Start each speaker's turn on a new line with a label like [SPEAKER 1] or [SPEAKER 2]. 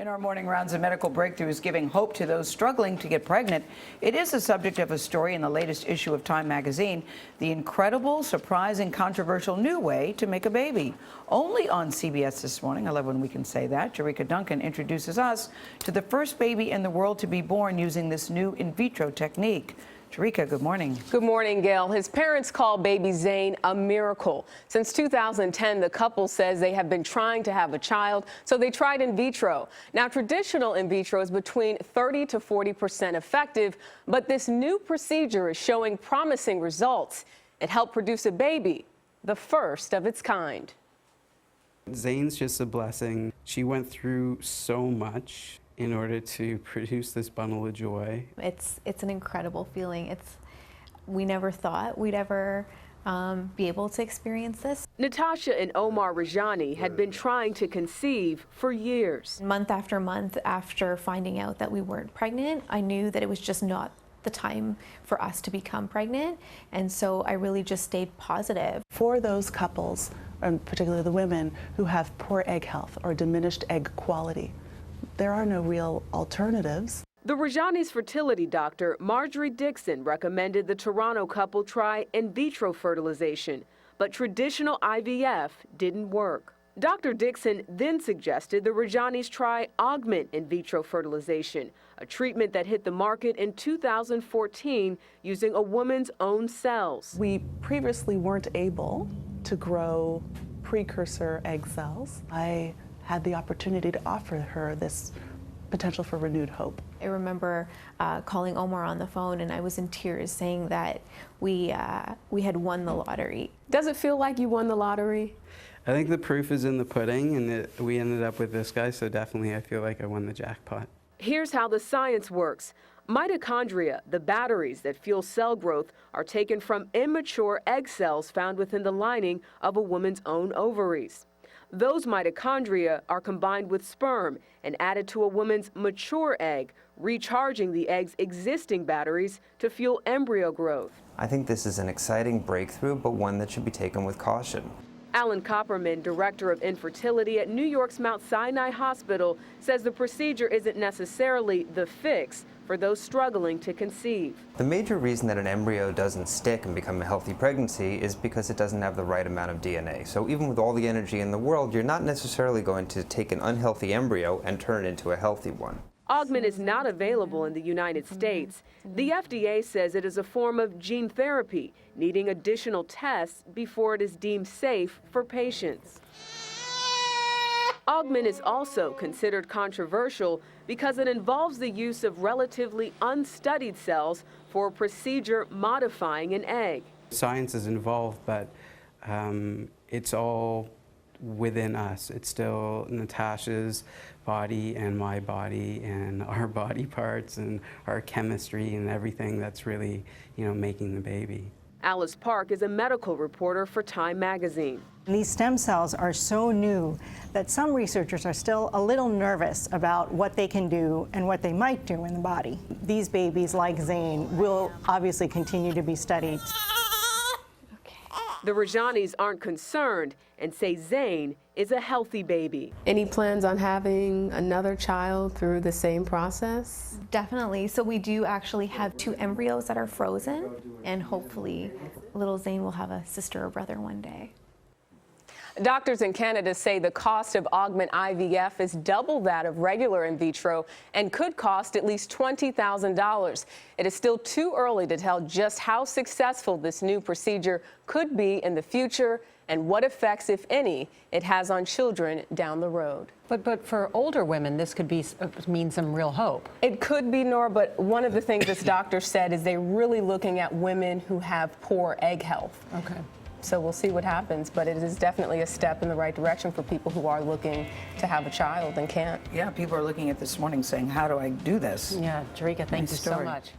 [SPEAKER 1] In our morning rounds of medical breakthroughs giving hope to those struggling to get pregnant, it is the subject of a story in the latest issue of Time magazine, the incredible, surprising, controversial new way to make a baby. Only on CBS This Morning. I love when we can say that. Jericka Duncan introduces us to the first baby in the world to be born using this new in vitro technique. Jericka, good morning.
[SPEAKER 2] Good morning, Gail. His parents call baby Zain a miracle. Since 2010, the couple says they have been trying to have a child, so they tried in vitro. Now, traditional in vitro is between 30 to 40% effective, but this new procedure is showing promising results. It helped produce a baby, the first of its kind.
[SPEAKER 3] Zain's just a blessing. She went through so much in order to produce this bundle of joy.
[SPEAKER 4] It's an incredible feeling. We never thought we'd ever be able to experience this.
[SPEAKER 2] Natasha and Omar Rajani had been trying to conceive for years.
[SPEAKER 4] Month after month after finding out that we weren't pregnant, I knew that it was just not the time for us to become pregnant, and so I really just stayed positive.
[SPEAKER 5] For those couples, and particularly the women who have poor egg health or diminished egg quality, there are no real alternatives.
[SPEAKER 2] The Rajani's fertility doctor, Marjorie Dixon, recommended the Toronto couple try in vitro fertilization, but traditional IVF didn't work. Dr. Dixon then suggested the Rajani's try augment in vitro fertilization, a treatment that hit the market in 2014 using a woman's own cells.
[SPEAKER 5] We previously weren't able to grow precursor egg cells. I had the opportunity to offer her this potential for renewed hope.
[SPEAKER 4] I remember calling Omar on the phone, and I was in tears saying that we had won the lottery.
[SPEAKER 2] Does it feel like you won the lottery?
[SPEAKER 3] I think the proof is in the pudding, and we ended up with this guy, so definitely I feel like I won the jackpot.
[SPEAKER 2] Here's how the science works. Mitochondria, the batteries that fuel cell growth, are taken from immature egg cells found within the lining of a woman's own ovaries. Those mitochondria are combined with sperm and added to a woman's mature egg, recharging the egg's existing batteries to fuel embryo growth.
[SPEAKER 6] I think this is an exciting breakthrough, but one that should be taken with caution.
[SPEAKER 2] Alan Copperman, director of infertility at New York's Mount Sinai Hospital, says the procedure isn't necessarily the fix for those struggling to conceive.
[SPEAKER 6] The major reason that an embryo doesn't stick and become a healthy pregnancy is because it doesn't have the right amount of DNA. So even with all the energy in the world, you're not necessarily going to take an unhealthy embryo and turn it into a healthy one.
[SPEAKER 2] Augment is not available in the United States. The FDA says it is a form of gene therapy, needing additional tests before it is deemed safe for patients. Augment is also considered controversial because it involves the use of relatively unstudied cells for a procedure modifying an egg.
[SPEAKER 3] Science is involved, but it's all within us. It's still Natasha's body and my body and our body parts and our chemistry and everything that's really, making the baby.
[SPEAKER 2] Alice Park is a medical reporter for Time magazine.
[SPEAKER 7] These stem cells are so new that some researchers are still a little nervous about what they can do and what they might do in the body. These babies, like Zain, will obviously continue to be studied.
[SPEAKER 2] The Rajanis aren't concerned and say Zain is a healthy baby. Any plans on having another child through the same process?
[SPEAKER 4] Definitely. So we do actually have 2 embryos that are frozen, and hopefully little Zain will have a sister or brother one day.
[SPEAKER 2] Doctors in Canada say the cost of augment IVF is double that of regular in vitro and could cost at least $20,000. It is still too early to tell just how successful this new procedure could be in the future and what effects, if any, it has on children down the road.
[SPEAKER 8] But for older women, this could mean some real hope.
[SPEAKER 2] It could be, Nora, but one of the things this doctor said is they're really looking at women who have poor egg health.
[SPEAKER 8] Okay.
[SPEAKER 2] So we'll see what happens, but it is definitely a step in the right direction for people who are looking to have a child and can't.
[SPEAKER 1] Yeah, people are looking at this morning saying, how do I do this?
[SPEAKER 8] Yeah, Jericka, thank you so
[SPEAKER 1] story.
[SPEAKER 8] much.